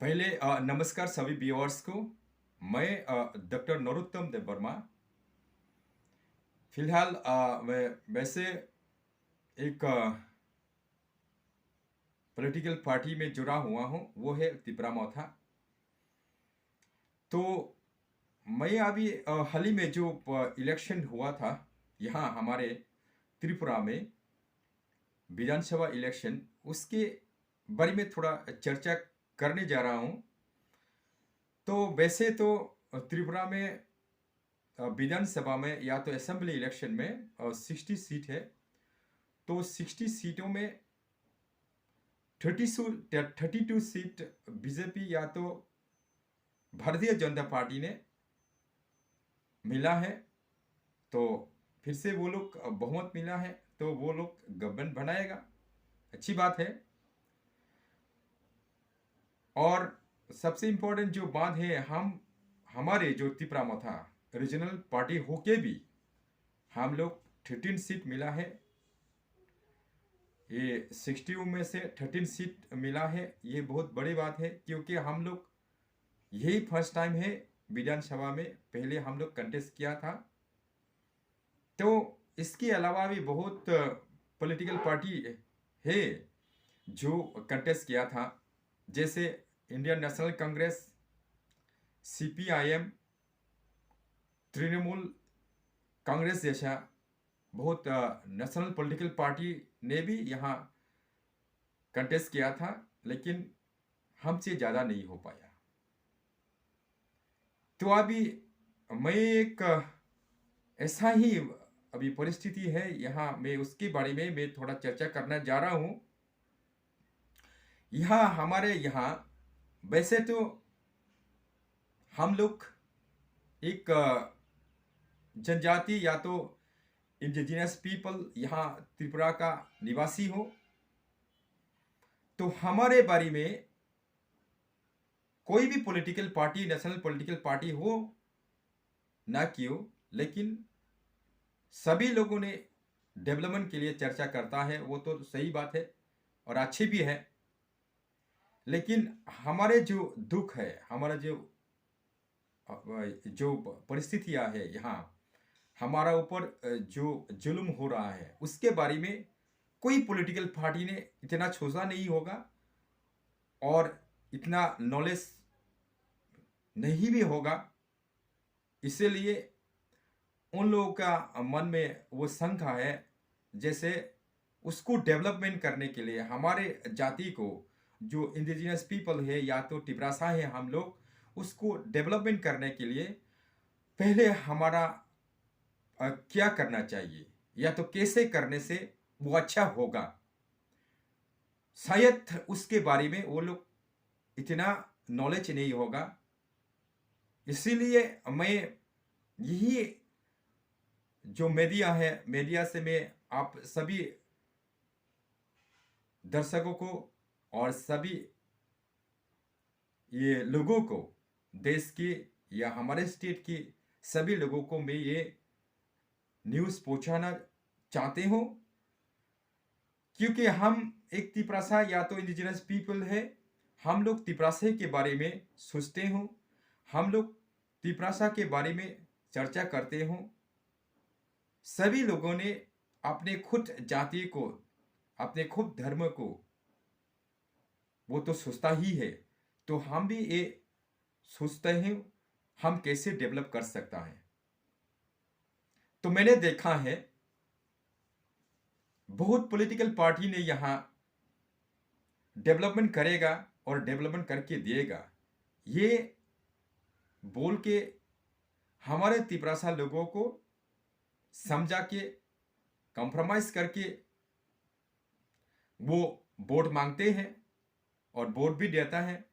पहले नमस्कार सभी व्यूअर्स को। मैं डॉक्टर नरोत्तम देव वर्मा। फिलहाल मैं वैसे एक पॉलिटिकल पार्टी में जुड़ा हुआ हूँ, वो है त्रिपुरा मौथा। तो मैं अभी हाल ही में जो इलेक्शन हुआ था यहाँ हमारे त्रिपुरा में, विधानसभा इलेक्शन, उसके बारे में थोड़ा चर्चा करने जा रहा हूँ। तो वैसे तो त्रिपुरा में विधानसभा में या तो असेंबली इलेक्शन में 60 सीट है। तो 60 सीटों में 32 सीट बीजेपी या तो भारतीय जनता पार्टी ने मिला है। तो फिर से वो लोग बहुमत मिला है, तो वो लोग गवर्नमेंट बनाएगा, अच्छी बात है। और सबसे इम्पोर्टेंट जो बात है, हम हमारे जो त्रिपुरा मथा रीजनल पार्टी होके भी हम लोग 13 सीट मिला है। ये 60 में से 13 सीट मिला है, ये बहुत बड़ी बात है, क्योंकि हम लोग यही फर्स्ट टाइम है विधानसभा में, पहले हम लोग कंटेस्ट किया था। तो इसके अलावा भी बहुत पॉलिटिकल पार्टी है जो कंटेस्ट किया था, जैसे Indian national Congress, CPIM, Trinamool Congress जैसा बहुत नेशनल पॉलिटिकल पार्टी ने भी यहाँ कंटेस्ट किया था, लेकिन हमसे ज़्यादा नहीं हो पाया। तो अभी मैं एक ऐसा ही अभी परिस्थिति है यहाँ, मैं उसके बारे में मैं थोड़ा चर्चा करना जा रहा हूँ। यहाँ हमारे यहाँ वैसे तो हम लोग एक जनजाति या तो इंडिजिनस पीपल यहाँ त्रिपुरा का निवासी हो। तो हमारे बारे में कोई भी political party, national political party हो ना क्यों, लेकिन सभी लोगों ने डेवलपमेंट के लिए चर्चा करता है, वो तो सही बात है और अच्छी भी है। लेकिन हमारे जो दुख है, हमारा जो जो परिस्थितियां है यहाँ, हमारा ऊपर जो जुल्म हो रहा है, उसके बारे में कोई पॉलिटिकल पार्टी ने इतना सोचा नहीं होगा और इतना नॉलेज नहीं भी होगा। इसीलिए उन लोगों का मन में वो शंका है, जैसे उसको डेवलपमेंट करने के लिए हमारे जाति को, जो इंडिजिनस पीपल है या तो टिब्रासा है हम लोग, उसको डेवलपमेंट करने के लिए पहले हमारा क्या करना चाहिए या तो कैसे करने से वो अच्छा होगा, शायद उसके बारे में वो लोग इतना नॉलेज नहीं होगा। इसीलिए मैं यही जो मीडिया है, मीडिया से मैं आप सभी दर्शकों को और सभी ये लोगों को, देश के या हमारे स्टेट के सभी लोगों को मैं ये न्यूज़ पहुंचाना चाहते हूँ, क्योंकि हम एक तिपरासा या तो इंडिजिनस पीपल है। हम लोग तिपरासा के बारे में सोचते हो, हम लोग तिपरासा के बारे में चर्चा करते हो। सभी लोगों ने अपने खुद जाति को, अपने खुद धर्म को वो तो सोचता ही है, तो हम भी ये सोचते हैं हम कैसे डेवलप कर सकता है। तो मैंने देखा है बहुत पॉलिटिकल पार्टी ने यहाँ डेवलपमेंट करेगा और डेवलपमेंट करके देगा, ये बोल के हमारे तिपरासा लोगों को समझा के, कॉम्प्रोमाइज करके वो वोट मांगते हैं और वोट भी देता है,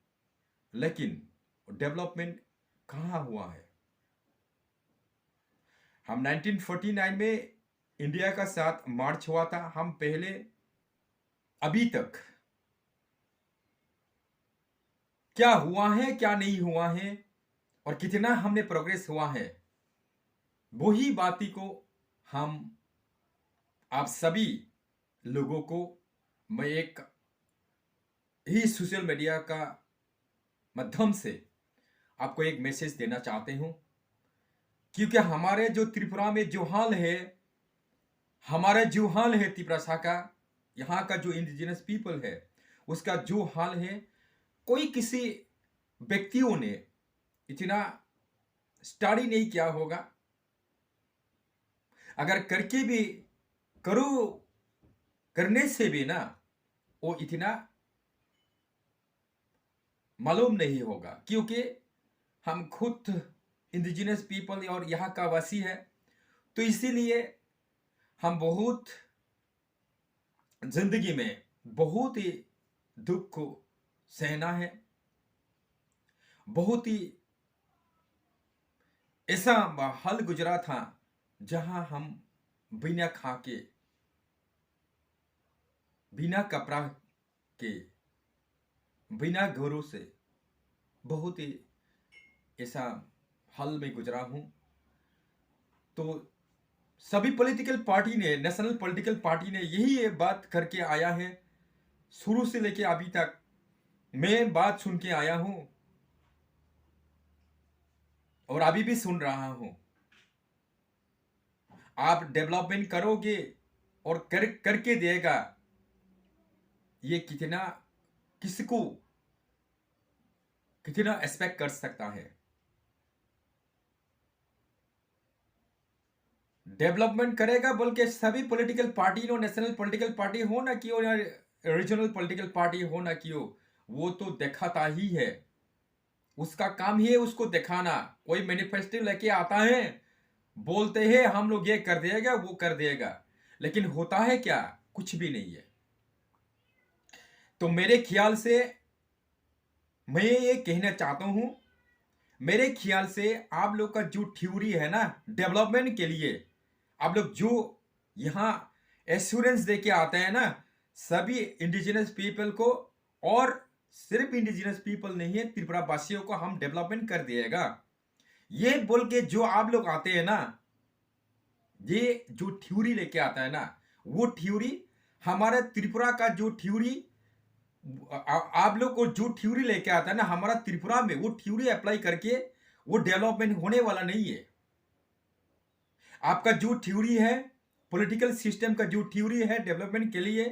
लेकिन डेवलपमेंट कहाँ हुआ है। हम 1949 में इंडिया का साथ मार्च हुआ था, हम पहले अभी तक क्या हुआ है क्या नहीं हुआ है और कितना हमने प्रोग्रेस हुआ है, वही बाती को हम आप सभी लोगों को मैं एक ही सोशल मीडिया का माध्यम से आपको एक मैसेज देना चाहते हूं, क्योंकि हमारे जो त्रिपुरा में जो हाल है, हमारा जो हाल है त्रिपुरा का, यहाँ का जो इंडिजिनस पीपल है उसका जो हाल है, कोई किसी व्यक्तियों ने इतना स्टडी नहीं किया होगा। अगर करके भी करो, करने से भी ना वो इतना मालूम नहीं होगा, क्योंकि हम खुद इंडिजिनस पीपल और यहाँ का वासी है। तो इसीलिए हम बहुत जिंदगी में बहुत ही दुख को सहना है, बहुत ही ऐसा हाल गुजरा था जहां हम बिना खा के, बिना कपड़ा के, बिना घरों से बहुत ही ऐसा हाल में गुजरा हूं। तो सभी पॉलिटिकल पार्टी ने, नेशनल पॉलिटिकल पार्टी ने यही बात करके आया है, शुरू से लेके अभी तक मैं बात सुन के आया हूं और अभी भी सुन रहा हूं। आप डेवलपमेंट करोगे और करके देगा, ये कितना, किसको कितना एक्सपेक्ट कर सकता है। डेवलपमेंट करेगा बोल के सभी पॉलिटिकल पार्टी हो, नेशनल पॉलिटिकल पार्टी हो ना क्यों, या रीजनल पॉलिटिकल पार्टी हो ना क्यों, वो तो दिखाता ही है। उसका काम ही है उसको दिखाना। कोई मैनिफेस्टो लेके आता है, बोलते हैं हम लोग ये कर देगा वो कर देगा, लेकिन होता है क्या? कुछ भी नहीं है। तो मेरे ख्याल से मैं ये कहना चाहता हूं, मेरे ख्याल से आप लोग का जो थ्योरी है ना डेवलपमेंट के लिए, आप लोग जो यहाँ एश्योरेंस दे के आते हैं ना सभी इंडिजिनस पीपल को, और सिर्फ इंडिजिनस पीपल नहीं है, त्रिपुरा वासियों को हम डेवलपमेंट कर दिएगा, ये बोल के जो आप लोग आते हैं ना, ये जो थ्योरी लेके आता है ना, वो थ्योरी हमारा त्रिपुरा का जो थ्योरी, आप लोग को जो थ्योरी लेके आता है ना हमारा त्रिपुरा में, वो थ्योरी अप्लाई करके वो डेवलपमेंट होने वाला नहीं है। आपका जो थ्योरी है, पॉलिटिकल सिस्टम का जो थ्योरी है डेवलपमेंट के लिए,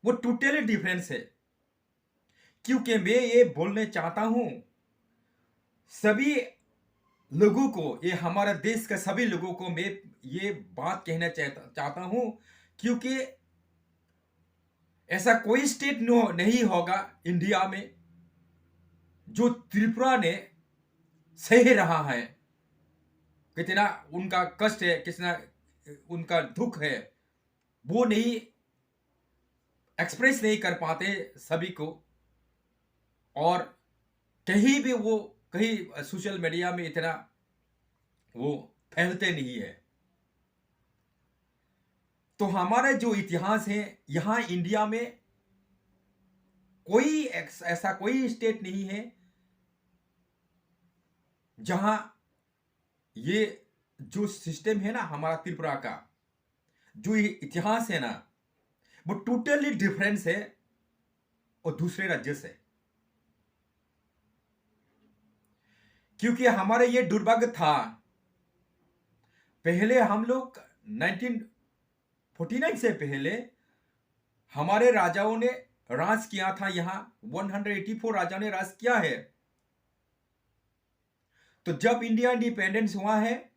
वो टोटली डिफरेंस है। क्योंकि मैं ये बोलने चाहता हूं सभी लोगों को, ये हमारा देश के सभी लोगों को मैं ये बात कहना चाहता हूं, क्योंकि ऐसा कोई स्टेट नहीं होगा इंडिया में जो त्रिपुरा ने सह रहा है, कितना उनका कष्ट है, कितना उनका दुख है, वो नहीं एक्सप्रेस नहीं कर पाते सभी को, और कहीं भी वो कहीं सोशल मीडिया में इतना वो फैलते नहीं है। तो हमारा जो इतिहास है यहां इंडिया में, कोई ऐसा कोई स्टेट नहीं है जहां ये जो सिस्टम है ना हमारा त्रिपुरा का जो इतिहास है ना, वो टोटली डिफरेंस है और दूसरे राज्य से। क्योंकि हमारे ये दुर्भाग्य था, पहले हम लोग 1949 से पहले हमारे राजाओं ने राज किया था, यहां 184 राजाओं ने राज किया है। तो जब इंडिया इंडिपेंडेंस हुआ है,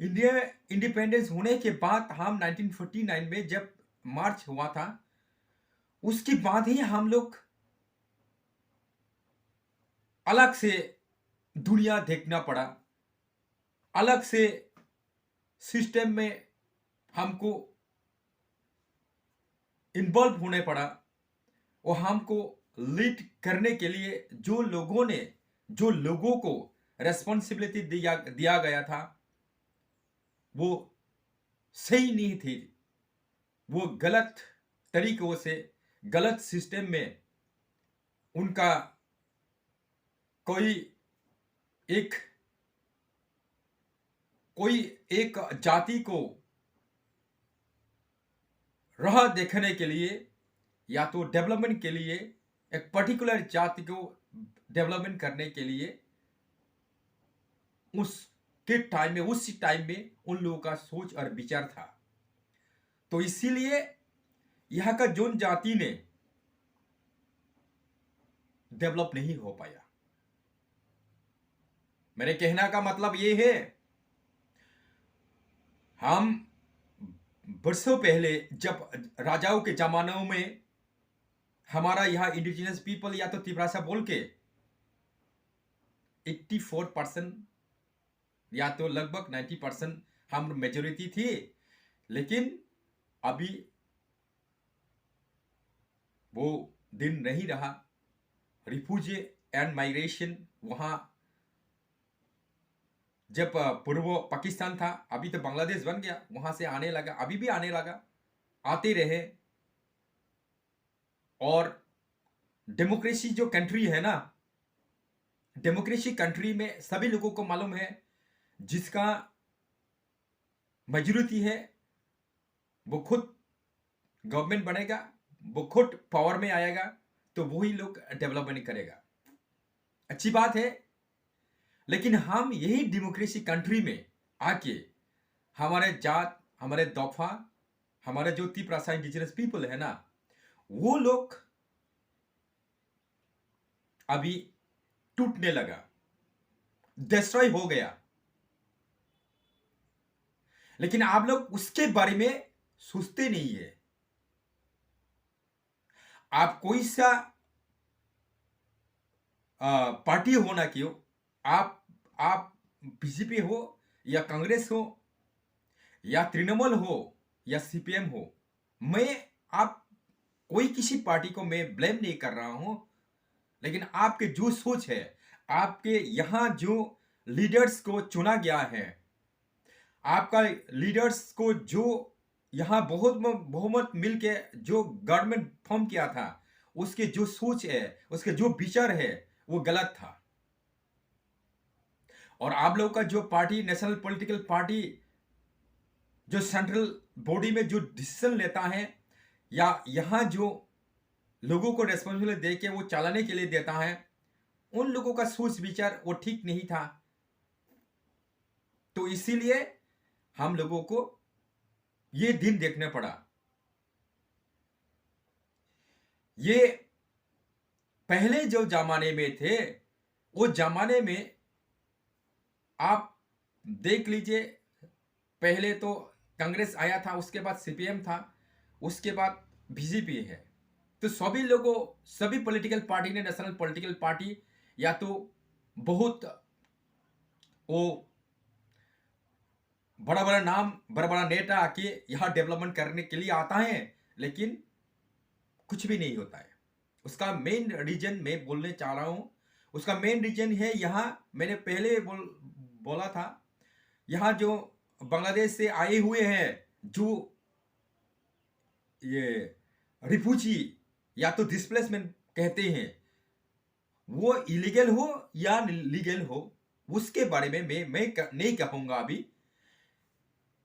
इंडिया इंडिपेंडेंस होने के बाद हम 1949 में जब मार्च हुआ था, उसके बाद ही हम लोग अलग से दुनिया देखना पड़ा, अलग से सिस्टम में हमको इन्वॉल्व होने पड़ा, और हमको लीड करने के लिए जो लोगों को रेस्पॉन्सिबिलिटी दिया गया था वो सही नहीं थी। वो गलत तरीकों से, गलत सिस्टम में उनका कोई एक जाति को राह देखने के लिए, या तो डेवलपमेंट के लिए एक पर्टिकुलर जाति को डेवलपमेंट करने के लिए उसके टाइम में, उस टाइम में उन लोगों का सोच और विचार था। तो इसीलिए यहाँ का जोन जाति ने डेवलप नहीं हो पाया। मेरे कहना का मतलब ये है, हम वर्षों पहले जब राजाओं के जमानों में हमारा यहाँ इंडिजिनस पीपल या तो त्रिभाषा बोल के 84% या तो लगभग 90% हम मेजोरिटी थी, लेकिन अभी वो दिन नहीं रहा। रिफ्यूजी एंड माइग्रेशन, वहाँ जब पूर्व पाकिस्तान था, अभी तो बांग्लादेश बन गया, वहां से आने लगा, अभी भी आने लगा, आते रहे। और डेमोक्रेसी जो कंट्री है ना, डेमोक्रेसी कंट्री में सभी लोगों को मालूम है, जिसका मेजॉरिटी है वो खुद गवर्नमेंट बनेगा, वो खुद पावर में आएगा, तो वही लोग डेवलपमेंट करेगा। अच्छी बात है। लेकिन हम यही डेमोक्रेसी कंट्री में आके हमारे जात, हमारे दफा, हमारे जो त्रिभाषा इंडिजिनस पीपल है ना, वो लोग अभी टूटने लगा, डिस्ट्रॉय हो गया। लेकिन आप लोग उसके बारे में सोचते नहीं है। आप कोई सा पार्टी हो ना क्यों, आप बीजेपी हो या कांग्रेस हो या तृणमूल हो या सीपीएम हो, मैं आप कोई किसी पार्टी को मैं ब्लेम नहीं कर रहा हूं, लेकिन आपके जो सोच है, आपके यहां जो लीडर्स को चुना गया है, आपका लीडर्स को जो यहां बहुत बहुमत मिलके जो गवर्नमेंट फॉर्म किया था, उसके जो सोच है, उसके जो विचार है, वो गलत था। और आप लोगों का जो पार्टी, नेशनल पॉलिटिकल पार्टी, जो सेंट्रल बॉडी में जो डिसीजन लेता है या यहां जो लोगों को रेस्पॉन्सिबिलिटी दे के वो चलाने के लिए देता है, उन लोगों का सोच विचार वो ठीक नहीं था। तो इसीलिए हम लोगों को ये दिन देखना पड़ा। ये पहले जो जमाने में थे, वो जमाने में आप देख लीजिए, पहले तो कांग्रेस आया था, उसके बाद सीपीएम था, उसके बाद बीजेपी है। तो सभी लोगों, सभी पॉलिटिकल पार्टी ने, नेशनल पॉलिटिकल पार्टी या तो बहुत वो बड़ा बड़ा नाम, बड़ा बड़ा नेता आके यहाँ डेवलपमेंट करने के लिए आता है, लेकिन कुछ भी नहीं होता है। उसका मेन रीजन मैं बोलने चाह रहा हूं, उसका मेन रीजन है, यहाँ मैंने पहले बोला था, यहाँ जो बांग्लादेश से आए हुए हैं, जो ये रिफ्यूजी या तो डिस्प्लेसमेंट कहते हैं, वो इलीगल हो या लीगल हो, उसके बारे में मैं नहीं कहूंगा अभी।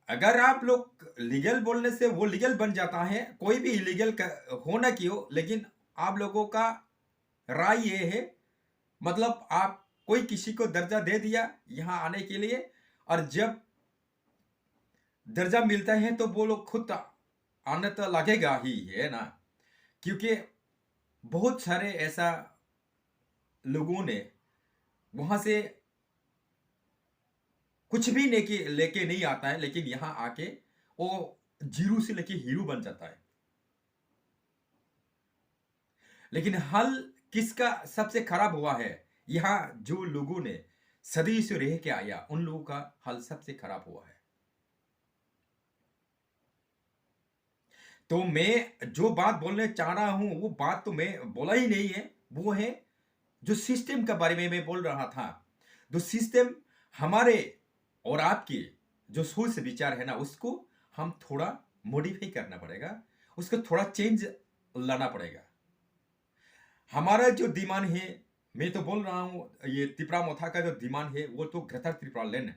अगर आप लोग लीगल बोलने से वो लीगल बन जाता है, कोई भी इलीगल होना क्यों, लेकिन आप लोगों का राय ये है, मतलब आप कोई किसी को दर्जा दे दिया यहाँ आने के लिए, और जब दर्जा मिलता है तो वो लोग खुद आने तो लगेगा ही है ना, क्योंकि बहुत सारे ऐसा लोगों ने वहां से कुछ भी लेके नहीं आता है, लेकिन यहां आके वो जीरो से लेके हीरो बन जाता है। लेकिन हल किसका सबसे खराब हुआ है? यहां जो लोगों ने सदी से रह के आया, उन लोगों का हल सबसे खराब हुआ है। तो मैं जो बात बोलने चाह रहा हूं, वो बात तो मैं बोला ही नहीं है, वो है जो सिस्टम के बारे में मैं बोल रहा था। जो सिस्टम हमारे और आपके जो सोच विचार है ना, उसको हम थोड़ा मॉडिफाई करना पड़ेगा, उसको थोड़ा चेंज लाना पड़ेगा। हमारा जो दिमाग है, मैं तो बोल रहा हूं, ये त्रिपुरा मोथा का जो दिमाग है, वो तो ग्रेटर त्रिपुरा लैंड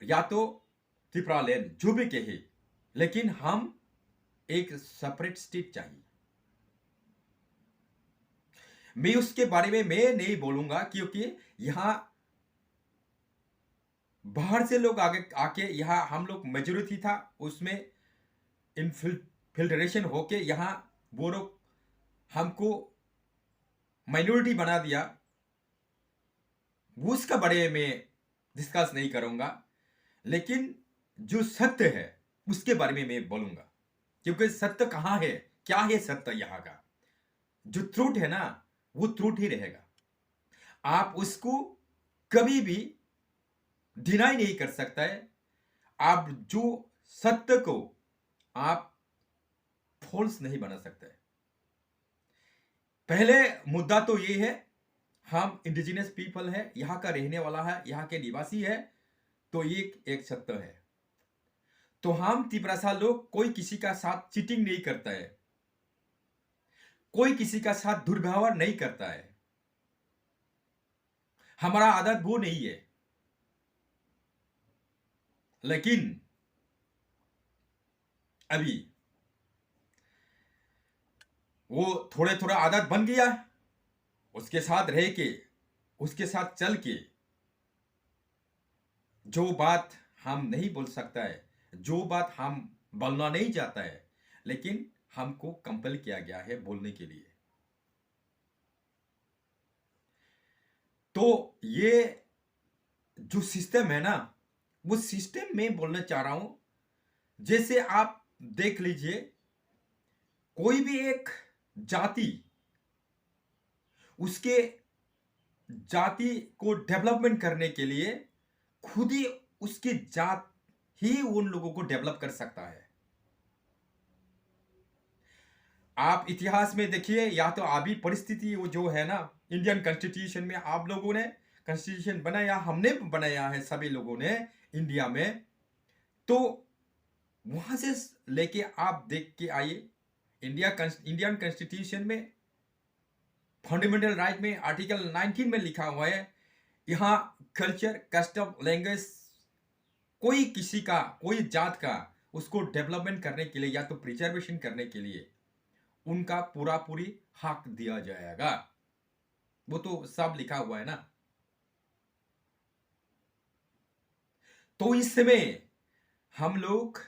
या तो त्रिपुरा लैंड जो भी कहे, लेकिन हम एक सेपरेट स्टेट चाहिए। मैं उसके बारे में मैं नहीं बोलूंगा, क्योंकि यहाँ बाहर से लोग आगे आके यहाँ हम लोग मेजोरिटी था, उसमें इनफिल्ट्रेशन होके यहाँ वो लोग हमको माइनॉरिटी बना दिया। उसका बारे में डिस्कस नहीं करूंगा, लेकिन जो सत्य है उसके बारे में मैं बोलूंगा, क्योंकि सत्य कहाँ है, क्या है सत्य यहाँ का। जो ट्रूथ है ना, वो ट्रूथ ही रहेगा। आप उसको कभी भी डिनाई नहीं कर सकता है। आप जो सत्य को आप फॉल्स नहीं बना सकते। पहले मुद्दा तो ये है, हम इंडिजिनस पीपल है, यहाँ का रहने वाला है, यहाँ के निवासी है, तो ये एक सत्य है। तो हम तिपरासा लोग कोई किसी का साथ चीटिंग नहीं करता है, कोई किसी का साथ दुर्व्यवहार नहीं करता है, हमारा आदत वो नहीं है। लेकिन अभी वो थोड़े थोड़ा आदत बन गया, उसके साथ रह के, उसके साथ चल के जो बात हम नहीं बोल सकता है, जो बात हम बोलना नहीं चाहता है, लेकिन हमको कंपेल किया गया है बोलने के लिए। तो ये जो सिस्टम है ना, वो सिस्टम में बोलना चाह रहा हूं। जैसे आप देख लीजिए, कोई भी एक जाति उसके जाति को डेवलपमेंट करने के लिए खुद ही उसकी जात ही उन लोगों को डेवलप कर सकता है। आप इतिहास में देखिए, या तो अभी परिस्थिति वो जो है ना, इंडियन कॉन्स्टिट्यूशन में आप लोगों ने कॉन्स्टिट्यूशन बनाया, हमने बनाया है सभी लोगों ने इंडिया में। तो वहां से लेके आप देख के आइए, इंडियन कॉन्स्टिट्यूशन में फंडामेंटल राइट में आर्टिकल 19 में लिखा हुआ है, यहाँ कल्चर, कस्टम, लैंग्वेज, कोई किसी का, कोई जात का उसको डेवलपमेंट करने के लिए या तो प्रिजर्वेशन करने के लिए उनका पूरा पूरी हक दिया जाएगा। वो तो सब लिखा हुआ है ना। तो इस समय हम लोग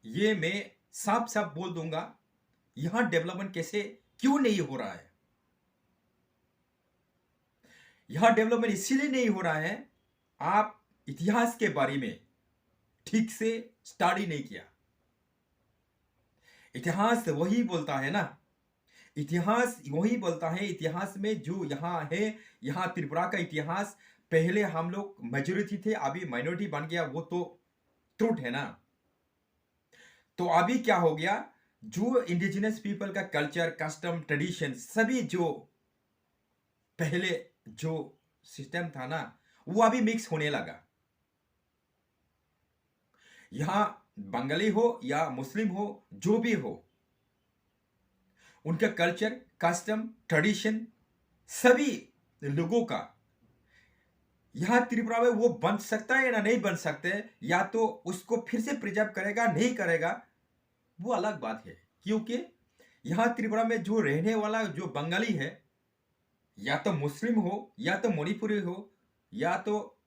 ये मैं साफ साफ बोल दूंगा, यहां डेवलपमेंट कैसे क्यों नहीं हो रहा है। यहां डेवलपमेंट इसीलिए नहीं हो रहा है, आप इतिहास के बारे में ठीक से स्टडी नहीं किया। इतिहास वही बोलता है ना, इतिहास वही बोलता है। इतिहास में जो यहाँ है, यहाँ त्रिपुरा का इतिहास, पहले हम लोग मेजोरिटी थे, अभी माइनॉरिटी बन गया, वो तो ट्रूथ है ना। तो अभी क्या हो गया, जो इंडिजिनस पीपल का कल्चर, कस्टम, ट्रेडिशन, सभी जो पहले जो सिस्टम था ना, वो अभी मिक्स होने लगा। यहां बंगाली हो या मुस्लिम हो, जो भी हो, उनका कल्चर, कस्टम, ट्रेडिशन सभी लोगों का यहां त्रिपुरा में वो बन सकता है या नहीं बन सकते, या तो उसको फिर से प्रिजर्व करेगा नहीं करेगा, वो अलग बात है। क्योंकि यहां त्रिपुरा में जो रहने वाला जो बंगाली है, या तो मुस्लिम हो, या तो मणिपुरी हो, या तो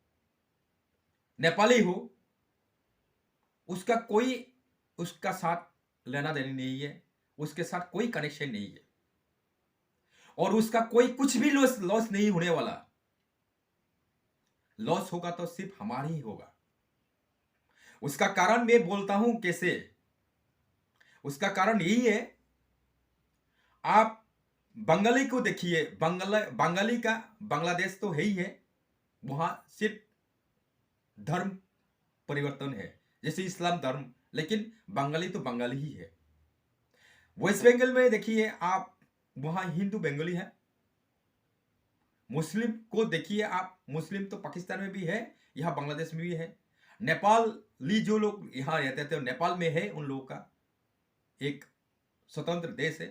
नेपाली हो, उसका कोई उसका साथ लेना देना नहीं है, उसके साथ कोई कनेक्शन नहीं है, और उसका कोई कुछ भी लॉस लॉस नहीं होने वाला। लॉस होगा तो सिर्फ हमारा ही होगा। उसका कारण मैं बोलता हूं कैसे, उसका कारण यही है, आप बंगाली को देखिए, बंगाली का बांग्लादेश तो है ही है, वहां सिर्फ धर्म परिवर्तन है, जैसे इस्लाम धर्म, लेकिन बंगाली तो बंगाली ही है। वेस्ट बंगाल में देखिए आप, वहां हिंदू बंगाली है। मुस्लिम को देखिए आप, मुस्लिम तो पाकिस्तान में भी है, यहाँ बांग्लादेश में भी है। नेपाली जो लोग यहाँ रहते थे, नेपाल में है, उन लोगों का एक स्वतंत्र देश है।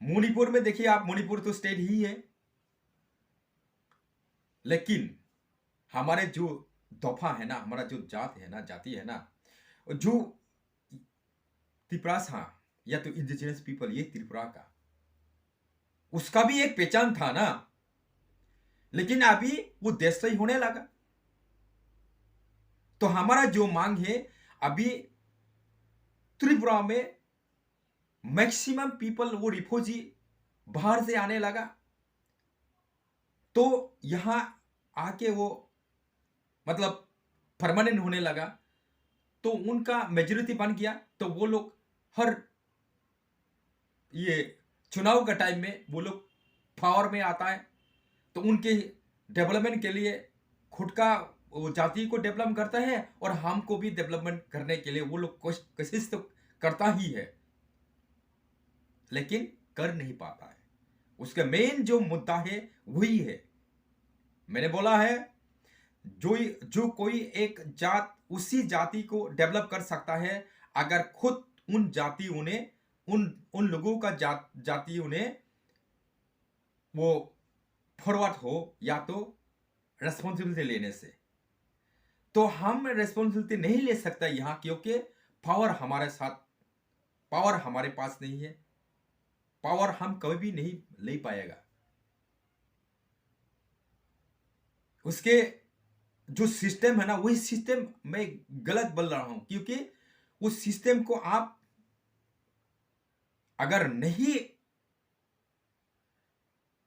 मणिपुर में देखिए आप, मणिपुर तो स्टेट ही है, लेकिन हमारे जो दफा है ना, हमारा जो जात है ना, जाति है ना, जो त्रिपुरासा या तो इंडिजिनस पीपल, ये त्रिपुरा का उसका भी एक पहचान था ना, लेकिन अभी वो देशही होने लगा। तो हमारा जो मांग है, अभी त्रिपुरा में मैक्सिमम पीपल वो रिफ्यूजी बाहर से आने लगा, तो यहां आके वो मतलब परमानेंट होने लगा, तो उनका मेजोरिटी बन गया। तो वो लोग हर ये चुनाव का टाइम में वो लोग पावर में आता है, तो उनके डेवलपमेंट के लिए खुद का वो जाति को डेवलप करता है और हमको भी डेवलपमेंट करने के लिए वो लोग कोशिश तो करता ही है, लेकिन कर नहीं पाता है। उसका मेन जो मुद्दा है वही है, मैंने बोला है, जो कोई एक जात उसी जाति को डेवलप कर सकता है अगर खुद उन जातियों ने उन लोगों का जातियों ने वो फॉरवर्ड हो, या तो रेस्पॉन्सिबिलिटी लेने से। तो हम रेस्पॉन्सिबिलिटी नहीं ले सकता यहां, क्योंकि पावर हमारे साथ, पावर हमारे पास नहीं है, पावर हम कभी भी नहीं ले पाएगा। उसके जो सिस्टम है ना, वही सिस्टम मैं गलत बोल रहा हूं, क्योंकि उस सिस्टम को आप अगर नहीं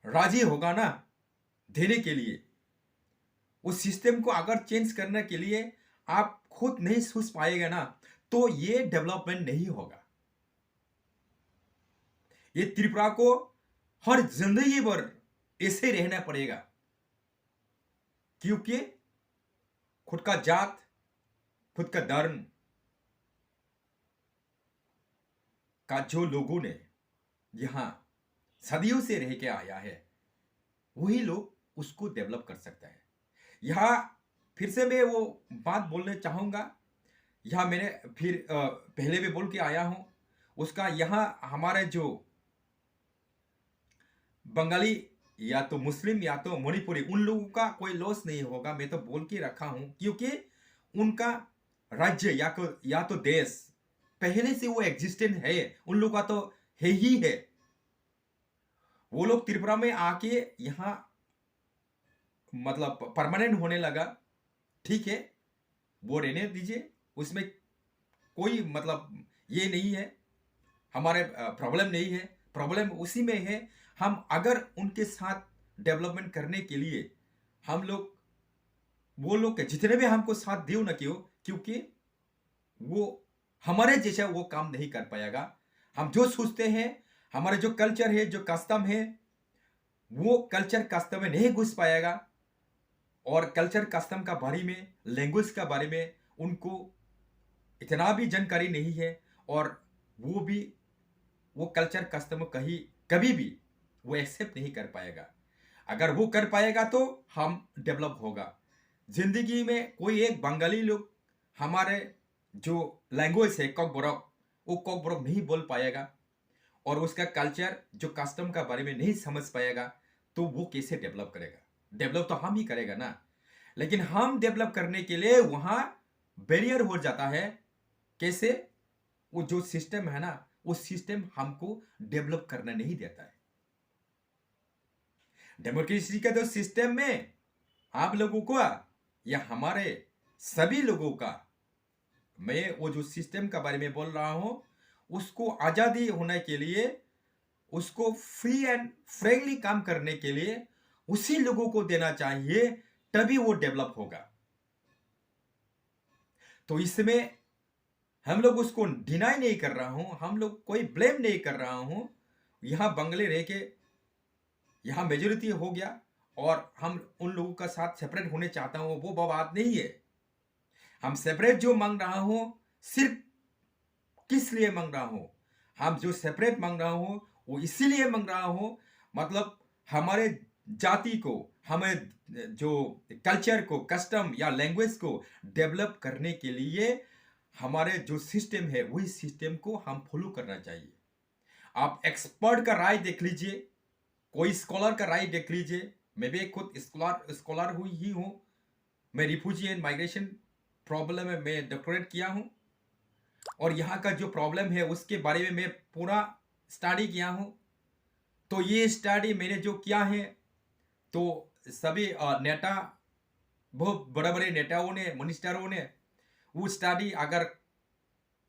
राजी होगा ना देने के लिए, उस सिस्टम को अगर चेंज करने के लिए आप खुद नहीं सोच पाएगा ना, तो ये डेवलपमेंट नहीं होगा। ये त्रिपुरा को हर जिंदगी भर ऐसे रहना पड़ेगा, क्योंकि खुद का जात, खुद का धर्म का जो लोगों ने यहां सदियों से रह के आया है, वही लोग उसको डेवलप कर सकता है। यहां फिर से मैं वो बात बोलने चाहूंगा, यहां मैंने फिर पहले भी बोल के आया हूं उसका, यहां हमारे जो बंगाली या तो मुस्लिम या तो मणिपुरी, उन लोगों का कोई लॉस नहीं होगा, मैं तो बोल के रखा हूं, क्योंकि उनका राज्य या तो देश पहले से वो एग्जिस्टेंट है, उन लोगों का तो है ही है। वो लोग त्रिपुरा में आके यहां मतलब परमानेंट होने लगा, ठीक है, वो रहने दीजिए, उसमें कोई मतलब ये नहीं है, हमारे प्रॉब्लम नहीं है। प्रॉब्लम उसी में है, हम अगर उनके साथ डेवलपमेंट करने के लिए हम लोग, वो लोग जितने भी हमको साथ दियो ना क्यों, क्योंकि वो हमारे जैसा वो काम नहीं कर पाएगा। हम जो सोचते हैं, हमारे जो कल्चर है, जो कस्टम है, वो कल्चर कस्टम में नहीं घुस पाएगा। और कल्चर कस्टम का बारे में, लैंग्वेज का बारे में उनको इतना भी जानकारी नहीं है, और वो कल्चर कस्टम कभी भी वो एक्सेप्ट नहीं कर पाएगा। अगर वो कर पाएगा तो हम डेवलप होगा। जिंदगी में कोई एक बंगाली लोग हमारे जो लैंग्वेज है कॉकबोरक, वो कॉकबोरक नहीं बोल पाएगा और उसका कल्चर जो कस्टम का बारे में नहीं समझ पाएगा, तो वो कैसे डेवलप करेगा? डेवलप तो हम ही करेगा ना। लेकिन हम डेवलप करने के लिए वहां बैरियर हो जाता है। कैसे? वो जो सिस्टम है ना, वो सिस्टम हमको डेवलप करना नहीं देता है। डेमोक्रेसी का जो सिस्टम में आप लोगों को या हमारे सभी लोगों का, मैं वो जो सिस्टम का बारे में बोल रहा हूं, उसको आजादी होने के लिए, उसको फ्री एंड फ्रेंकली काम करने के लिए उसी लोगों को देना चाहिए, तभी वो डेवलप होगा। तो इसमें हम लोग उसको डिनाई नहीं कर रहा हूं, हम लोग कोई ब्लेम नहीं कर रहा हूं। यहां बंगले रह के यहां मेजोरिटी हो गया और हम उन लोगों का साथ सेपरेट होने चाहता हूं, वो बात नहीं है। हम सेपरेट जो मांग रहा हूं, सिर्फ किस लिए मांग रहा हूं? हम जो सेपरेट मांग रहा हूं वो इसीलिए मांग रहा हूं, मतलब हमारे जाति को, हमें जो कल्चर को, कस्टम या लैंग्वेज को डेवलप करने के लिए हमारे जो सिस्टम है, वही सिस्टम को हम फॉलो करना चाहिए। आप एक्सपर्ट का राय देख लीजिए, कोई स्कॉलर का राय देख लीजिए। मैं भी खुद स्कॉलर हुई ही हूं। मैं रिफ्यूजी एंड माइग्रेशन प्रॉब्लम में मैं डॉक्टरेट किया हूं। और यहाँ का जो प्रॉब्लम है उसके बारे में मैं पूरा स्टडी किया हूँ। तो ये स्टडी मैंने जो किया है, तो सभी नेता, बहुत बड़े बड़े नेताओं ने, मिनिस्टरों ने वो स्टडी अगर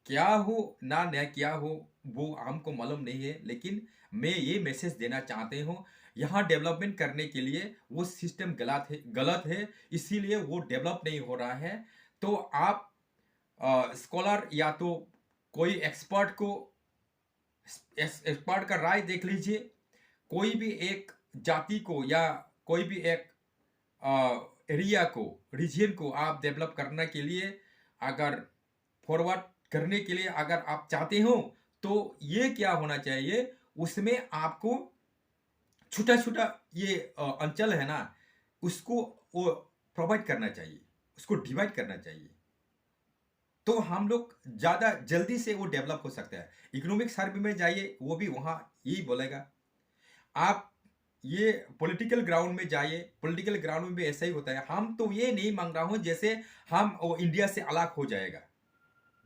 क्या हो ना न किया हो वो हमको मालूम नहीं है, लेकिन मैं ये मैसेज देना चाहते हूँ, यहाँ डेवलपमेंट करने के लिए वो सिस्टम गलत है, इसीलिए वो डेवलप नहीं हो रहा है। तो आप स्कॉलर या तो कोई एक्सपर्ट का राय देख लीजिए। कोई भी एक जाति को या कोई भी एक एरिया को, रीजन को आप डेवलप करने के लिए, अगर फॉरवर्ड करने के लिए अगर आप चाहते हो, तो ये क्या होना चाहिए, उसमें आपको छोटा छोटा ये अंचल है ना, उसको वो प्रोवाइड करना चाहिए, उसको डिवाइड करना चाहिए। तो हम लोग ज़्यादा जल्दी से वो डेवलप हो सकता है। इकोनॉमिक सर्वे में जाइए, वो भी वहाँ यही बोलेगा। आप ये पॉलिटिकल ग्राउंड में जाइए, पॉलिटिकल ग्राउंड में भी ऐसा ही होता है। हम तो ये नहीं मांग रहा हूँ जैसे हम वो इंडिया से अलग हो जाएगा,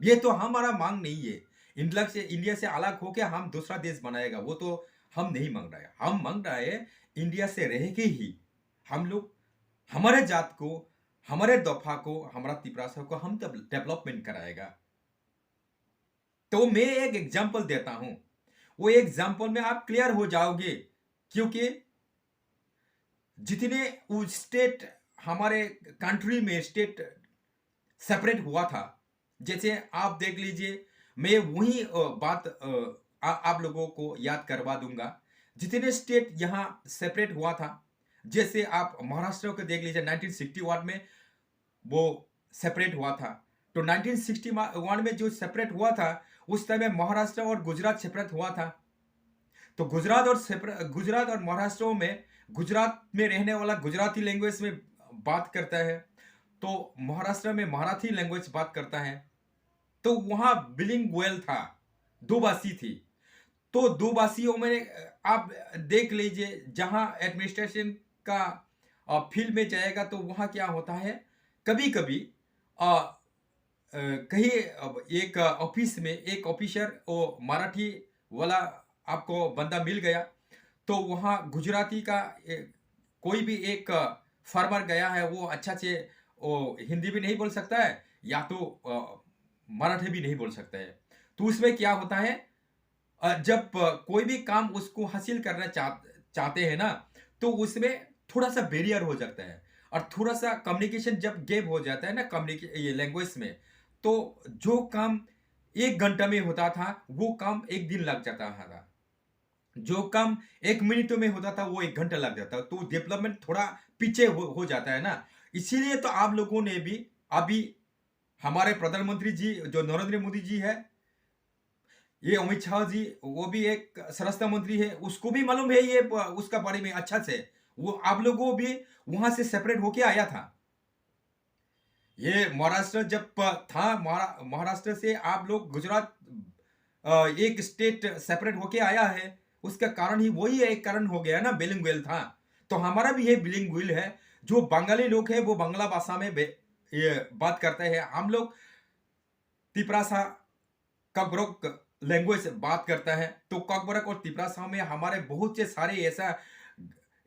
ये तो हमारा मांग नहीं है। इंडिया से अलग होकर हम दूसरा देश बनाएगा, वो तो हम नहीं मांग रहे हैं। हम मांग रहे हैं इंडिया से रह के ही हम लोग हमारे जात को, हमारे दफा को, हमारा तिपरासा को हम तब डेवलपमेंट कराएगा। तो मैं एक एग्जांपल देता हूं, वो एग्जांपल में आप क्लियर हो जाओगे। क्योंकि जितने वो स्टेट हमारे कंट्री में स्टेट सेपरेट हुआ था, जैसे आप देख लीजिए, मैं वही बात आप लोगों को याद करवा दूंगा। जितने स्टेट यहाँ सेपरेट हुआ था, जैसे आप महाराष्ट्र को देख लीजिए, 1961 में वो सेपरेट हुआ था। तो 1961 में जो सेपरेट हुआ था, उस समय महाराष्ट्र और गुजरात सेपरेट हुआ था। तो गुजरात और महाराष्ट्र में, गुजरात में रहने वाला गुजराती लैंग्वेज में बात करता है, तो महाराष्ट्र में मराठी लैंग्वेज बात करता है। तो वहां बिलिंगुअल था, दो भाषी थी। तो दो भाषियों में आप देख लीजिए, जहां एडमिनिस्ट्रेशन का फील्ड में जाएगा, तो वहां क्या होता है, कभी कभी कहीं एक ऑफिस में एक ऑफिसर वो मराठी वाला आपको बंदा मिल गया, तो वहाँ गुजराती का कोई भी एक फार्मर गया है, वो अच्छा से वो हिंदी भी नहीं बोल सकता है, या तो मराठी भी नहीं बोल सकता है। तो उसमें क्या होता है, जब कोई भी काम उसको हासिल करना चाहते हैं ना, तो उसमें थोड़ा सा बैरियर हो जाता है, और थोड़ा सा कम्युनिकेशन जब गैप हो जाता है ना ये लैंग्वेज में, तो जो काम 1 घंटा में होता था, वो काम 1 दिन लग जाता था। जो काम 1 मिनट में होता था, वो 1 घंटा लग जाता। तो डेवलपमेंट थोड़ा पीछे हो जाता है ना। इसीलिए तो आप लोगों ने भी अभी हमारे प्रधानमंत्री जी जो नरेंद्र मोदी जी है, ये अमित शाह जी, वो भी एक स्वराष्ट्र मंत्री है, उसको भी मालूम है ये उसका बारे में अच्छा से। वो आप लोगों भी वहां से सेपरेट होके आया था। ये महाराष्ट्र जब था, महाराष्ट्र से आप लोग गुजरात एक स्टेट सेपरेट होके आया है, उसका कारण ही वही एक कारण हो गया ना, बिलिंगुअल था। तो हमारा भी ये बिलिंगुअल है। जो बंगाली लोग है वो बांग्ला भाषा में ये बात करते हैं, हम लोग तिपरासा ककबरक लैंग्वेज बात करता है। तो ककबरक और तिपरासा में हमारे बहुत से सारे ऐसा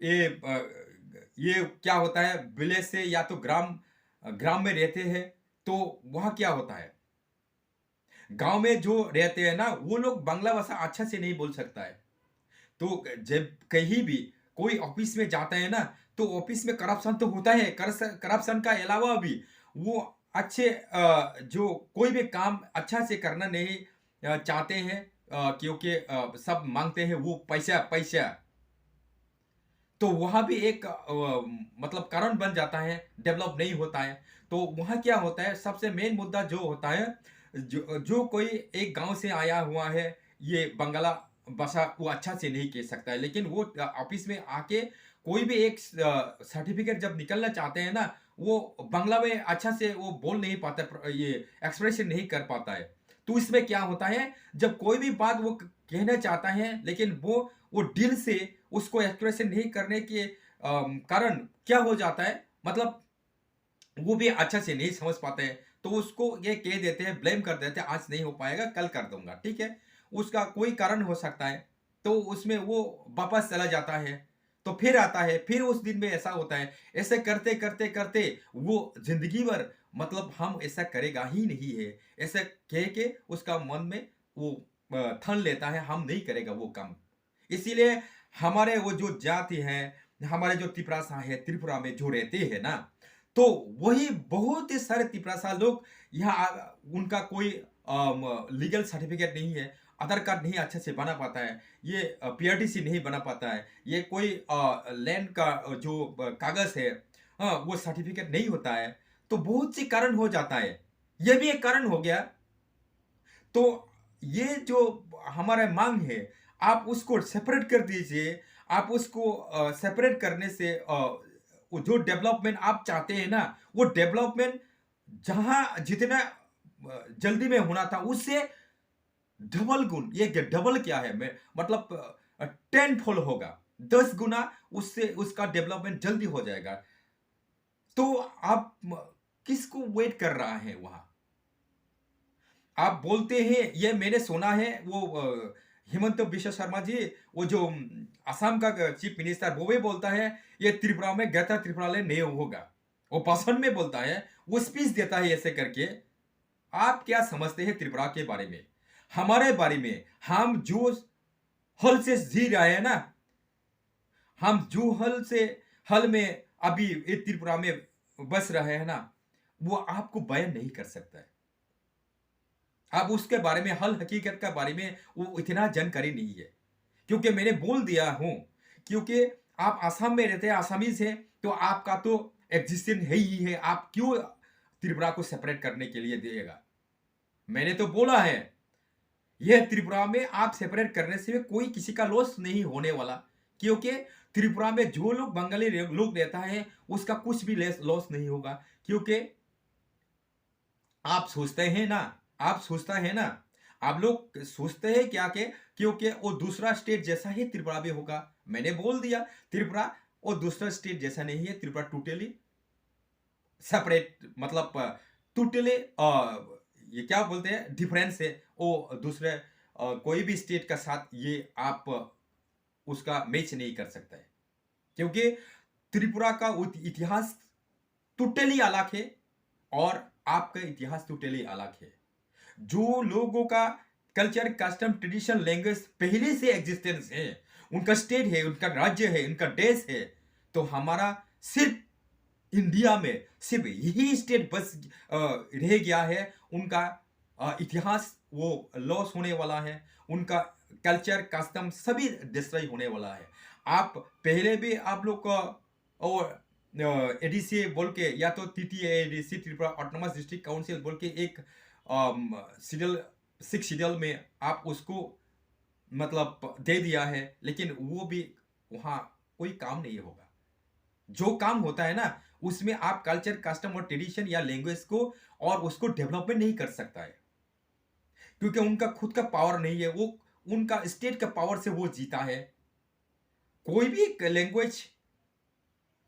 ये क्या होता है, विलेज से या तो ग्राम में रहते हैं। तो वहाँ क्या होता है, गांव में जो रहते हैं ना, वो लोग बांग्ला भाषा अच्छा से नहीं बोल सकता है। तो जब कहीं भी कोई ऑफिस में जाता है ना, तो ऑफिस में करप्शन तो होता है। करप्शन का अलावा भी वो अच्छे जो कोई भी काम अच्छा से करना नहीं चाहते हैं, क्योंकि सब मांगते हैं वो पैसा पैसा। तो वहाँ भी एक मतलब कारण बन जाता है, डेवलप नहीं होता है। तो वहाँ क्या होता है, सबसे मेन मुद्दा जो होता है, जो कोई एक गांव से आया हुआ है, ये बंगाला भाषा वो अच्छा से नहीं कह सकता है, लेकिन वो ऑफिस में आके कोई भी एक सर्टिफिकेट जब निकलना चाहते हैं ना, वो बांग्ला में अच्छा से वो बोल नहीं पाता, ये एक्सप्रेशन नहीं कर पाता है। तो इसमें क्या होता है, जब कोई भी बात वो कहना चाहता है, लेकिन वो दिल से उसको एक्सप्रेशन नहीं करने के कारण क्या हो जाता है, मतलब वो भी अच्छा से नहीं समझ पाते हैं। तो उसको ये कह देते हैं, ब्लेम कर देते हैं, आज नहीं हो पाएगा, कल कर दूंगा, ठीक है। उसका कोई कारण हो सकता है, तो उसमें वो वापस चला जाता है, तो फिर आता है, फिर उस दिन में ऐसा होता है। ऐसे करते करते करते वो जिंदगी भर मतलब हम ऐसा करेगा ही नहीं है, ऐसा कह के उसका मन में वो ठान लेता है, हम नहीं करेगा वो काम। इसीलिए हमारे वो जो जाति है, हमारे जो त्रिपुरासा है, त्रिपुरा में जो रहते हैं ना, तो वही बहुत ही सारे त्रिपुरासा लोग यहाँ उनका कोई लीगल सर्टिफिकेट नहीं है, आधार कार्ड नहीं अच्छे से बना पाता है, ये पीआरटीसी नहीं बना पाता है, ये कोई लैंड का जो कागज है, वो सर्टिफिकेट नहीं होता है, तो बहुत सी कारण हो जाता है। ये भी एक कारण हो गया। तो ये जो हमारा मांग है, आप उसको सेपरेट कर दीजिए। आप उसको सेपरेट करने से वो जो डेवलपमेंट आप चाहते हैं ना, वो डेवलपमेंट जहां जितना जल्दी में होना था उससे डबल गुण, ये डबल क्या है, मैं मतलब 10 फोल्ड होगा, 10 गुना उससे उसका डेवलपमेंट जल्दी हो जाएगा। तो आप किसको वेट कर रहा है वहां? आप बोलते हैं, ये मैंने सुना है, वो हिमंत बिश्व शर्मा जी, वो जो असम का चीफ मिनिस्टर, वो भी बोलता है ये त्रिपुरा में गैर त्रिपुरालय नहीं होगा। वो भाषण में बोलता है, वो स्पीच देता है ऐसे करके। आप क्या समझते हैं त्रिपुरा के बारे में, हमारे बारे में? हम जो हल से जी रहे हैं ना, हम जो हल से हल में अभी ये त्रिपुरा में बस रहे हैं ना, वो आपको बयान नहीं कर सकता है। अब उसके बारे में, हल हकीकत के बारे में वो इतना जानकारी नहीं है, क्योंकि मैंने बोल दिया हूं, क्योंकि आप असम में रहते हैं, आसामीज हैं, तो आपका तो एग्जिस्टेंस है ही है, आप क्यों त्रिपुरा को सेपरेट करने के लिए दिएगा? मैंने तो बोला है, यह त्रिपुरा में आप सेपरेट करने से कोई किसी का लॉस नहीं होने वाला, क्योंकि त्रिपुरा में जो लोग बंगाली लोग रहता है उसका कुछ भी लॉस नहीं होगा। क्योंकि आप सोचते हैं ना, आप सोचता है ना, आप लोग सोचते हैं क्या के, क्योंकि वो दूसरा स्टेट जैसा ही त्रिपुरा भी होगा। मैंने बोल दिया, त्रिपुरा वो दूसरा स्टेट जैसा नहीं है, त्रिपुरा टोटली सेपरेट, मतलब टोटली ये क्या बोलते हैं, डिफरेंस है वो दूसरे कोई भी स्टेट का साथ, ये आप उसका मैच नहीं कर सकता है। क्योंकि त्रिपुरा का इतिहास टोटली अलग है और आपका इतिहास टोटली अलग है। जो लोगों का कल्चर, कस्टम, ट्रेडिशन, लैंग्वेज पहले से एग्जिस्टेंस है, उनका स्टेट है, उनका राज्य है, उनका देश है, तो हमारा सिर्फ इंडिया में सिर्फ यही स्टेट बस रह गया है। उनका इतिहास वो लॉस होने वाला है, उनका कल्चर, कस्टम सभी डिस्ट्रॉय होने वाला है। आप पहले भी आप लोग को और एडीसी बोल के, या तो TTADC, Tripura autonomous district council बोल के एक शेड्यूल, 6 शेड्यूल में आप उसको मतलब दे दिया है, लेकिन वो भी वहाँ कोई काम नहीं होगा। जो काम होता है ना, उसमें आप कल्चर, कस्टम और ट्रेडिशन या लैंग्वेज को और उसको डेवलपमेंट नहीं कर सकता है, क्योंकि उनका खुद का पावर नहीं है, वो उनका स्टेट का पावर से वो जीता है। कोई भी लैंग्वेज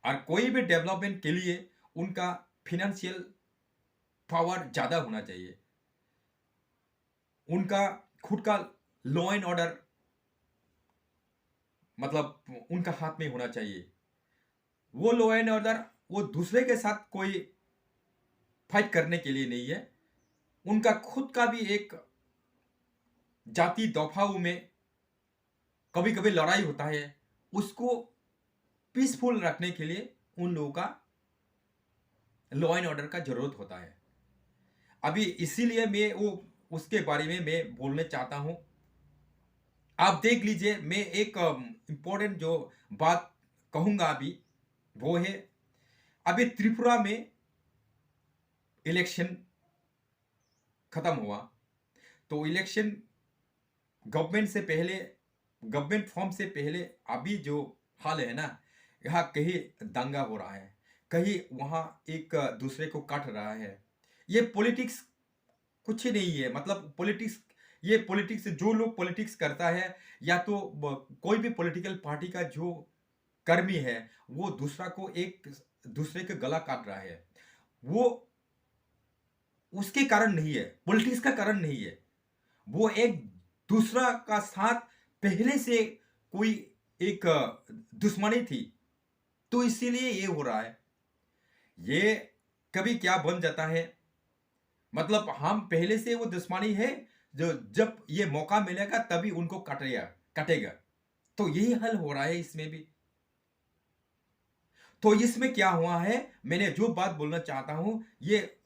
और कोई भी डेवलपमेंट के लिए उनका फिनेंशियल पावर ज्यादा होना चाहिए, उनका खुद का लॉ एंड ऑर्डर मतलब उनका हाथ में होना चाहिए। वो लॉ एंड ऑर्डर वो दूसरे के साथ कोई फाइट करने के लिए नहीं है, उनका खुद का भी एक जाति दफाओं में कभी कभी लड़ाई होता है, उसको पीसफुल रखने के लिए उन लोगों का लॉ एंड ऑर्डर का जरूरत होता है। अभी इसीलिए मैं वो उसके बारे में मैं बोलने चाहता हूं। आप देख लीजिए, मैं एक इंपॉर्टेंट जो बात कहूंगा अभी, वो है अभी त्रिपुरा में इलेक्शन खत्म हुआ, तो इलेक्शन गवर्नमेंट से पहले, गवर्नमेंट फॉर्म से पहले अभी जो हाल है ना, यहाँ कहीं दंगा हो रहा है, कहीं वहां एक दूसरे को काट रहा है। ये पॉलिटिक्स कुछ ही नहीं है, मतलब पॉलिटिक्स, ये पॉलिटिक्स जो लोग पॉलिटिक्स करता है, या तो कोई भी पॉलिटिकल पार्टी का जो कर्मी है, वो दूसरा को एक दूसरे का गला काट रहा है। वो उसके कारण नहीं है, पॉलिटिक्स का कारण नहीं है। वो एक दूसरा का साथ पहले से कोई एक दुश्मनी थी, तो इसीलिए ये हो रहा है। ये कभी क्या बन जाता है, मतलब हम पहले से वो दुश्मनी है, जो जब ये मौका मिलेगा तभी उनको कटेगा कटेगा। तो यही हल हो रहा है इसमें भी। तो इसमें क्या हुआ है, मैंने जो बात बोलना चाहता हूं ये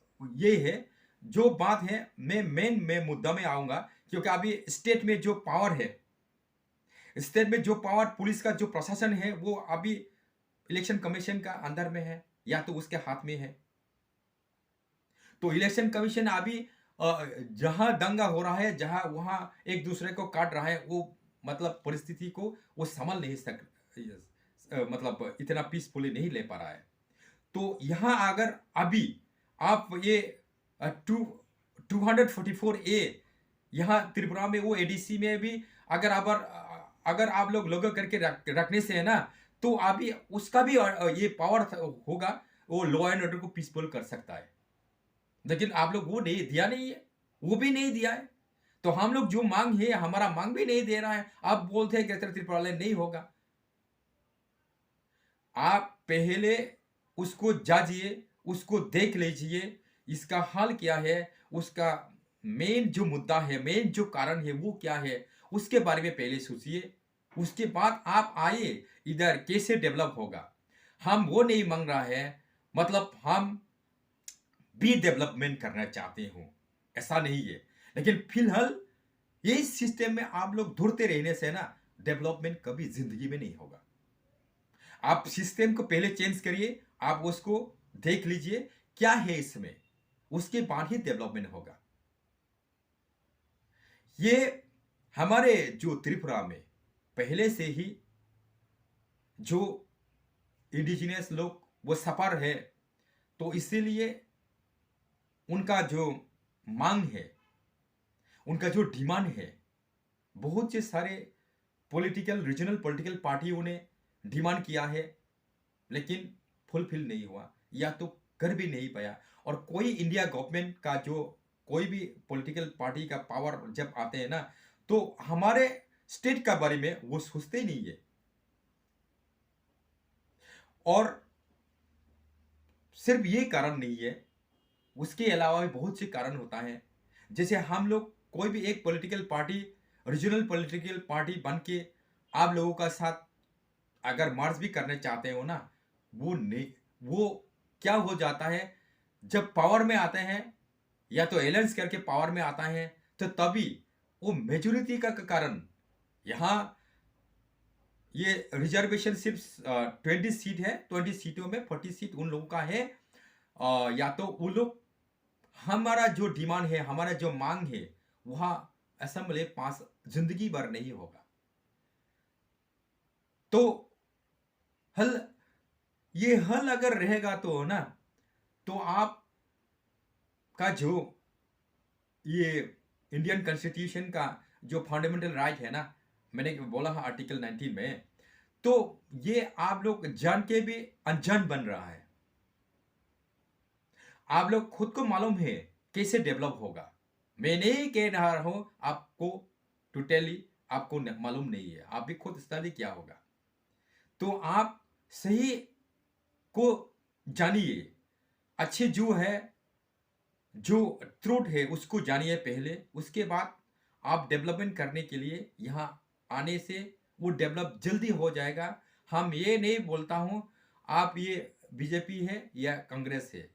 है, जो बात है मैं मेन में मुद्दा में आऊंगा। क्योंकि अभी स्टेट में जो पावर है, स्टेट में जो पावर, पुलिस का जो प्रशासन है, वो अभी इलेक्शन कमीशन का अंदर में है या तो उसके हाथ में है। तो इलेक्शन कमीशन अभी जहां दंगा हो रहा है, जहां वहां एक दूसरे को काट रहा है, वो मतलब परिस्थिति को वो संभाल नहीं सक मतलब इतना पीसफुली नहीं ले पा रहा है। तो यहाँ अगर अभी आप ये 244A यहाँ त्रिपुरा में वो एडीसी में भी अगर आप लोग करके रखने से है ना, तो अभी उसका भी ये पावर होगा, वो लॉ एंड ऑर्डर को पीसफुल कर सकता है। लेकिन आप लोग वो नहीं दिया, नहीं है, वो भी नहीं दिया है। तो हम लोग जो मांग है, हमारा मांग भी नहीं दे रहा है। आप बोलते हैं कि त्रिपुरा नहीं होगा। आप पहले उसको जाजिए, उसको देख लीजिए, इसका हल क्या है, उसका मेन जो मुद्दा है, मेन जो कारण है वो क्या है, उसके बारे में पहले सोचिए। उसके बाद आप आइए इधर कैसे डेवलप होगा। हम वो नहीं मांग रहा है, मतलब हम भी डेवलपमेंट करना चाहते हो, ऐसा नहीं है। लेकिन फिलहाल यही सिस्टम में आप लोग घुरते रहने से ना, डेवलपमेंट कभी जिंदगी में नहीं होगा। आप सिस्टम को पहले चेंज करिए, आप उसको देख लीजिए क्या है इसमें, उसके बाद ही डेवलपमेंट होगा। ये हमारे जो त्रिपुरा में पहले से ही जो इंडिजिनियस लोग वो सफर है, तो इसीलिए उनका जो मांग है, उनका जो डिमांड है, बहुत से सारे रीजनल पॉलिटिकल पार्टियों ने डिमांड किया है, लेकिन फुलफिल नहीं हुआ या तो कर भी नहीं पाया। और कोई इंडिया गवर्नमेंट का जो कोई भी पॉलिटिकल पार्टी का पावर जब आते हैं ना, तो हमारे स्टेट का बारे में वो सोचते ही नहीं है। और सिर्फ ये कारण नहीं है, उसके अलावा भी बहुत से कारण होता है। जैसे हम लोग कोई भी एक political party, regional political party बन के आप लोगों का साथ अगर मर्ज भी करने चाहते हो ना, वो नहीं, वो क्या हो जाता है, जब पावर में आते हैं या तो एलायंस करके पावर में आता है, तो तभी वो मेजोरिटी का कारण यहाँ ये रिजर्वेशन सिर्फ 20 सीट है, 20 सीटों में 40 सीट उन लोगों का है। या तो वो लोग, हमारा जो डिमांड है, हमारा जो मांग है, वहां असेंबली पास जिंदगी भर नहीं होगा। तो हल, ये हल अगर रहेगा तो ना, तो आप का जो ये इंडियन कॉन्स्टिट्यूशन का जो फंडामेंटल राइट है ना, मैंने बोला है आर्टिकल 19 में, तो ये आप लोग जान के भी अनजान बन रहा है। आप लोग खुद को मालूम है कैसे डेवलप होगा। मैं नहीं कह रहा हूं आपको टोटली, आपको मालूम नहीं है, आप भी खुद स्टडी क्या होगा। तो आप सही को जानिए, अच्छे जो है, जो ट्रूथ है उसको जानिए पहले, उसके बाद आप डेवलपमेंट करने के लिए यहाँ आने से वो डेवलप जल्दी हो जाएगा। हम ये नहीं बोलता हूँ आप ये बीजेपी है या कांग्रेस है,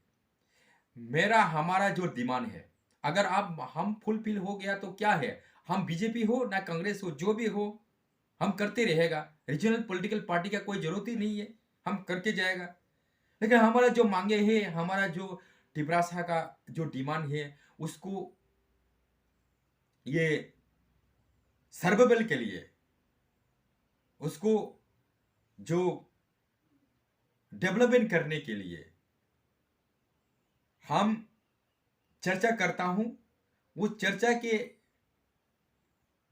मेरा हमारा जो डिमांड है, अगर आप हम फुलफिल हो गया तो क्या है, हम बीजेपी हो ना कांग्रेस हो, जो भी हो हम करते रहेगा। रीजनल पॉलिटिकल पार्टी का कोई जरूरत ही नहीं है, हम करके जाएगा। लेकिन हमारा जो मांगे है, हमारा जो टिपरासा का जो डिमांड है, उसको ये सर्वाइवल के लिए, उसको जो डेवलपमेंट करने के लिए हम चर्चा करता हूं। वो चर्चा के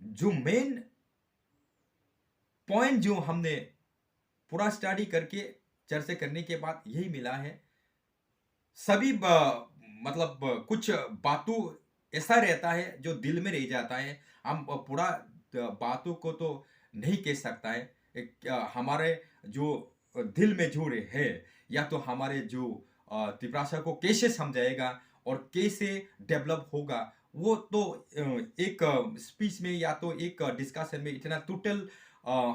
जो मेन पॉइंट जो हमने पूरा स्टडी करके चर्चा करने के बाद यही मिला है, सभी मतलब कुछ बातों ऐसा रहता है जो दिल में रह जाता है। हम पूरा बातों को तो नहीं कह सकता है। हमारे जो दिल में जो है, या तो हमारे जो त्रिभाषा को कैसे समझाएगा और कैसे डेवलप होगा, वो तो एक स्पीच में या तो एक डिस्कशन में इतना टोटल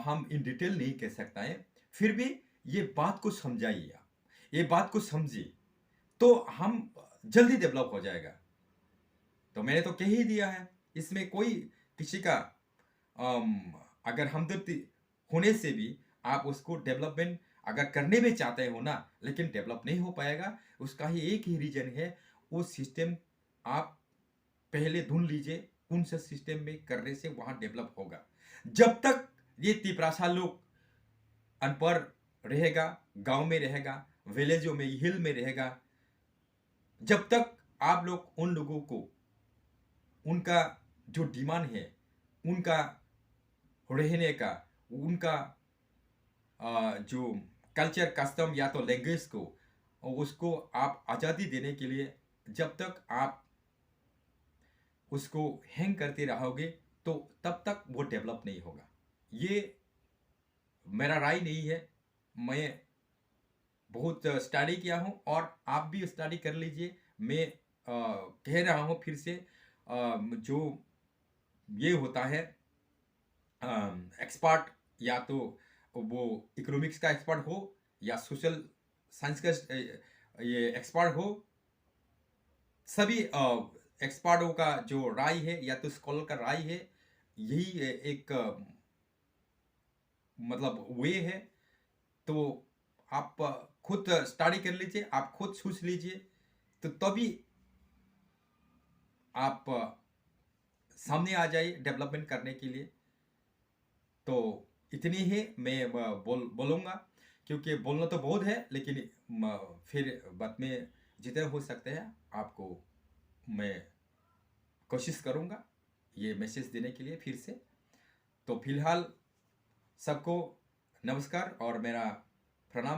हम इन डिटेल नहीं कह सकता है। फिर भी ये बात को समझाइए आप, ये बात को समझिए, तो हम जल्दी डेवलप हो जाएगा। तो मैंने तो कह ही दिया है, इसमें कोई किसी का अम, अगर हमदर्दी होने से भी आप उसको डेवलपमेंट अगर करने में चाहते हो ना, लेकिन डेवलप नहीं हो पाएगा, उसका ही एक ही रीजन है, वो सिस्टम आप पहले ढूंढ लीजिए कौन सा सिस्टम में करने से वहां डेवलप होगा। जब तक ये तिपरासा लोग अनपढ़ रहेगा, गांव में रहेगा, विलेजों में, हिल में रहेगा, जब तक आप लोग उन लोगों को उनका जो डिमांड है, उनका रहने का, उनका जो कल्चर कस्टम या तो लैंग्वेज को, उसको आप आज़ादी देने के लिए जब तक आप उसको हैंग करते रहोगे, तो तब तक वो डेवलप नहीं होगा। ये मेरा राय नहीं है, मैं बहुत स्टडी किया हूँ और आप भी स्टडी कर लीजिए। मैं कह रहा हूँ फिर से, जो ये होता है एक्सपर्ट, या तो वो इकोनॉमिक्स का एक्सपर्ट हो या सोशल साइंस का ये एक्सपर्ट हो, सभी एक्सपर्टों का जो राय है या तो स्कॉलर का राय है, यही एक मतलब वे है। तो आप खुद स्टडी कर लीजिए, आप खुद सोच लीजिए, तो तभी आप सामने आ जाइए डेवलपमेंट करने के लिए। तो इतनी ही मैं बोलूँगा, क्योंकि बोलना तो बहुत है, लेकिन फिर बाद में जितना हो सकता है आपको मैं कोशिश करूँगा ये मैसेज देने के लिए फिर से। तो फिलहाल सबको नमस्कार और मेरा प्रणाम।